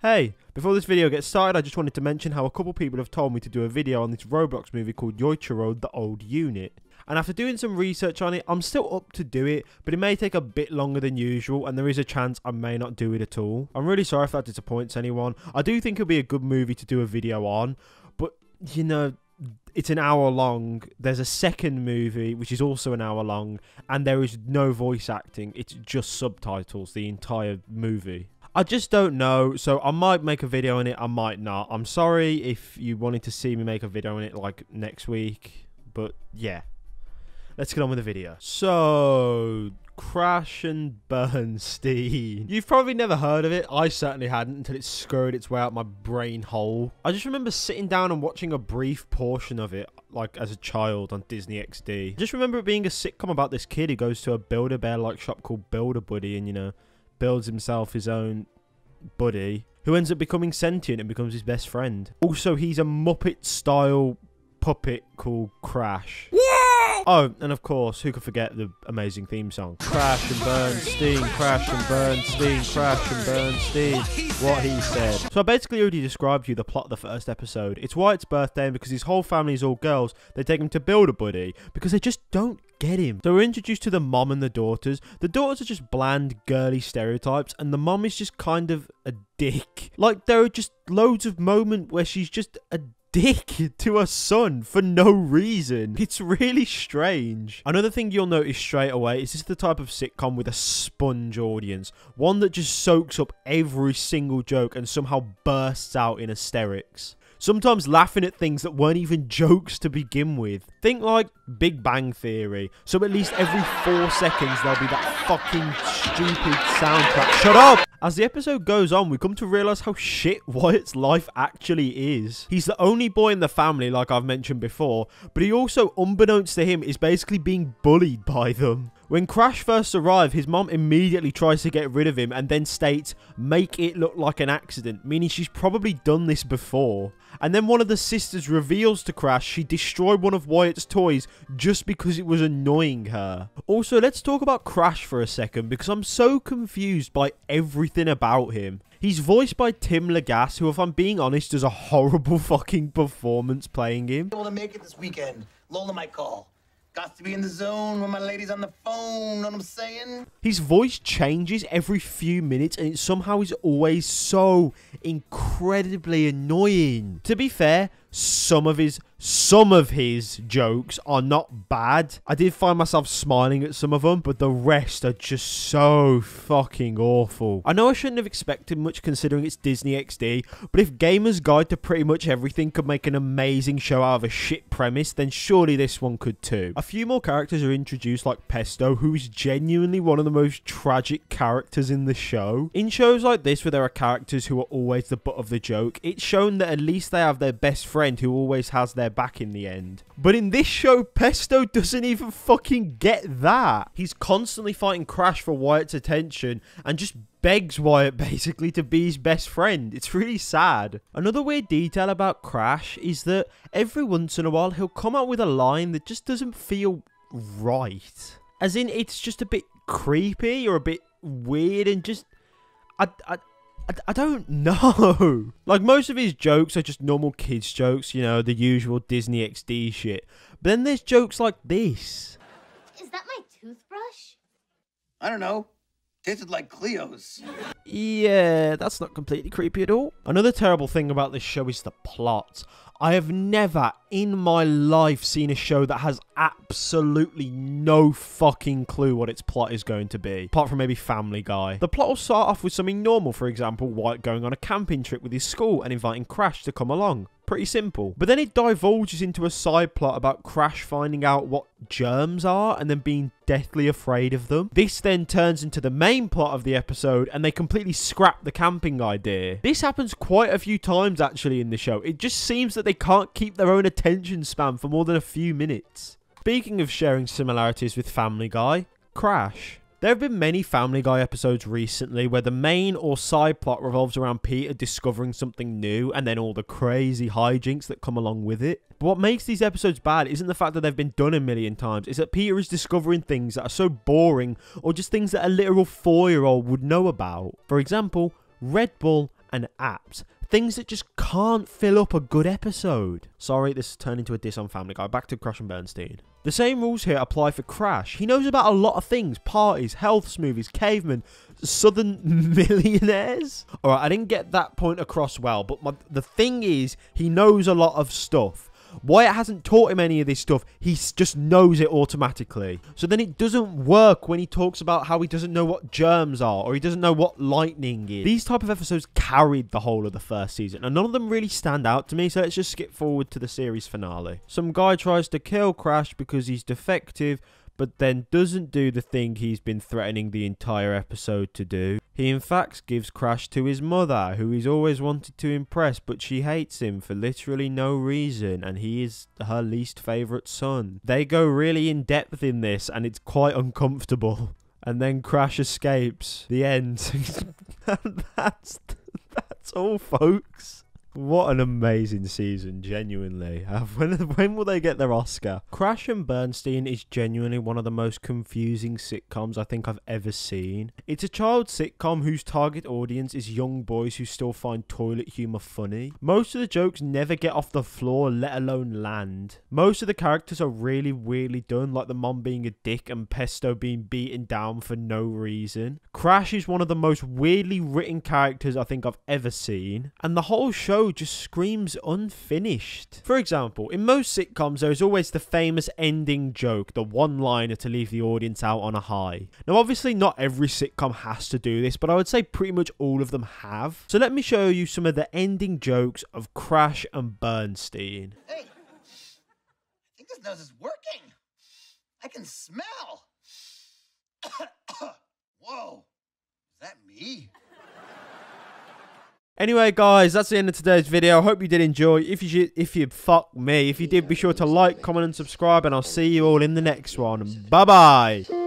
Hey, before this video gets started, I just wanted to mention how a couple people have told me to do a video on this Roblox movie called Yoichiro: The Old Unit. And after doing some research on it, I'm still up to do it, but it may take a bit longer than usual, and there is a chance I may not do it at all. I'm really sorry if that disappoints anyone. I do think it'll be a good movie to do a video on, but, you know, it's an hour long. There's a second movie, which is also an hour long, and there is no voice acting. It's just subtitles, the entire movie. I just don't know, so I might make a video on it, I might not. I'm sorry if you wanted to see me make a video on it, like, next week, but, yeah. Let's get on with the video. So, Crash and Bernstein. You've probably never heard of it. I certainly hadn't until it scurried its way out my brain hole. I just remember sitting down and watching a brief portion of it, like as a child on Disney XD. I just remember it being a sitcom about this kid who goes to a Build-A-Bear-like shop called Build-A-Buddy and, you know, builds himself his own buddy, who ends up becoming sentient and becomes his best friend. Also, he's a Muppet-style puppet called Crash. Yeah! Oh, and of course, who could forget the amazing theme song? Crash and Bernstein, Crash and Bernstein, Crash and Bernstein. What he said. So I basically already described you the plot of the first episode. It's Wyatt's birthday, and because his whole family is all girls, they take him to Build-A-Buddy because they just don't get him. So we're introduced to the mom and the daughters. The daughters are just bland, girly stereotypes, and the mom is just kind of a dick. Like, there are just loads of moments where she's just a dick to her son for no reason. It's really strange. Another thing you'll notice straight away is this is the type of sitcom with a sponge audience. One that just soaks up every single joke and somehow bursts out in hysterics. Sometimes laughing at things that weren't even jokes to begin with. Think like Big Bang Theory. So at least every 4 seconds there'll be that fucking stupid soundtrack. Shut up! As the episode goes on, we come to realise how shit Wyatt's life actually is. He's the only boy in the family, like I've mentioned before, but he also, unbeknownst to him, is basically being bullied by them. When Crash first arrives, his mom immediately tries to get rid of him and then states, "Make it look like an accident," meaning she's probably done this before. And then one of the sisters reveals to Crash she destroyed one of Wyatt's toys just because it was annoying her. Also, let's talk about Crash for a second because I'm so confused by everything about him. He's voiced by Tim Lagasse, who, if I'm being honest, does a horrible fucking performance playing him. Able to make it this weekend. Lola might call. Got to be in the zone when my lady's on the phone, know what I'm saying? His voice changes every few minutes and it somehow is always so incredibly annoying. To be fair, some of his jokes are not bad. I did find myself smiling at some of them, but the rest are just so fucking awful. I know I shouldn't have expected much considering it's Disney XD, but if Gamer's Guide to Pretty Much Everything could make an amazing show out of a shit premise, then surely this one could too. A few more characters are introduced, like Pesto, who is genuinely one of the most tragic characters in the show. In shows like this where there are characters who are always the butt of the joke, it's shown that at least they have their best friend who always has their back in the end. But in this show, Pesto doesn't even fucking get that. He's constantly fighting Crash for Wyatt's attention and just begs Wyatt basically to be his best friend. It's really sad. Another weird detail about Crash is that every once in a while he'll come out with a line that just doesn't feel right. As in, it's just a bit creepy or a bit weird and just... I don't know. Like, most of his jokes are just normal kids jokes, you know, the usual Disney XD shit. But then there's jokes like this. Is that my toothbrush? I don't know. Tasted like Cleo's. Yeah, that's not completely creepy at all. Another terrible thing about this show is the plot. I have never in my life seen a show that has absolutely no fucking clue what its plot is going to be, apart from maybe Family Guy. The plot will start off with something normal, for example, Wyatt going on a camping trip with his school and inviting Crash to come along. Pretty simple. But then it divulges into a side plot about Crash finding out what germs are and then being deathly afraid of them. This then turns into the main plot of the episode and they completely scrap the camping idea. This happens quite a few times actually in the show. It just seems that they can't keep their own attention span for more than a few minutes. Speaking of sharing similarities with Family Guy, Crash. There have been many Family Guy episodes recently where the main or side plot revolves around Peter discovering something new and then all the crazy hijinks that come along with it. But what makes these episodes bad isn't the fact that they've been done a million times, it's that Peter is discovering things that are so boring or just things that a literal 4-year-old would know about. For example, Red Bull and apps. Things that just can't fill up a good episode. Sorry, this has turned into a diss on Family Guy. Back to Crash and Bernstein. The same rules here apply for Crash. He knows about a lot of things. Parties, health smoothies, cavemen, southern millionaires. Alright, I didn't get that point across well, but the thing is, he knows a lot of stuff. Wyatt hasn't taught him any of this stuff. He just knows it automatically. So then it doesn't work when he talks about how he doesn't know what germs are or he doesn't know what lightning is. These type of episodes carried the whole of the first season and none of them really stand out to me, so let's just skip forward to the series finale. Some guy tries to kill Crash because he's defective, but then doesn't do the thing he's been threatening the entire episode to do. He in fact gives Crash to his mother, who he's always wanted to impress, but she hates him for literally no reason, and he is her least favourite son. They go really in depth in this, and it's quite uncomfortable. And then Crash escapes. The end. That's all, folks. What an amazing season, genuinely. When will they get their Oscar? Crash and Bernstein is genuinely one of the most confusing sitcoms I think I've ever seen. It's a child sitcom whose target audience is young boys who still find toilet humour funny. Most of the jokes never get off the floor, let alone land. Most of the characters are really weirdly done, like the mom being a dick and Pesto being beaten down for no reason. Crash is one of the most weirdly written characters I think I've ever seen, and the whole show just screams unfinished. For example, in most sitcoms there is always the famous ending joke, the one-liner to leave the audience out on a high. Now obviously not every sitcom has to do this, but I would say pretty much all of them have. So let me show you some of the ending jokes of Crash and Bernstein. Hey, I think this nose is working. I can smell. Whoa, is that me? Anyway, guys, that's the end of today's video. I hope you did enjoy. If you fuck me, if you did, be sure to like, comment, and subscribe, and I'll see you all in the next one. Bye-bye.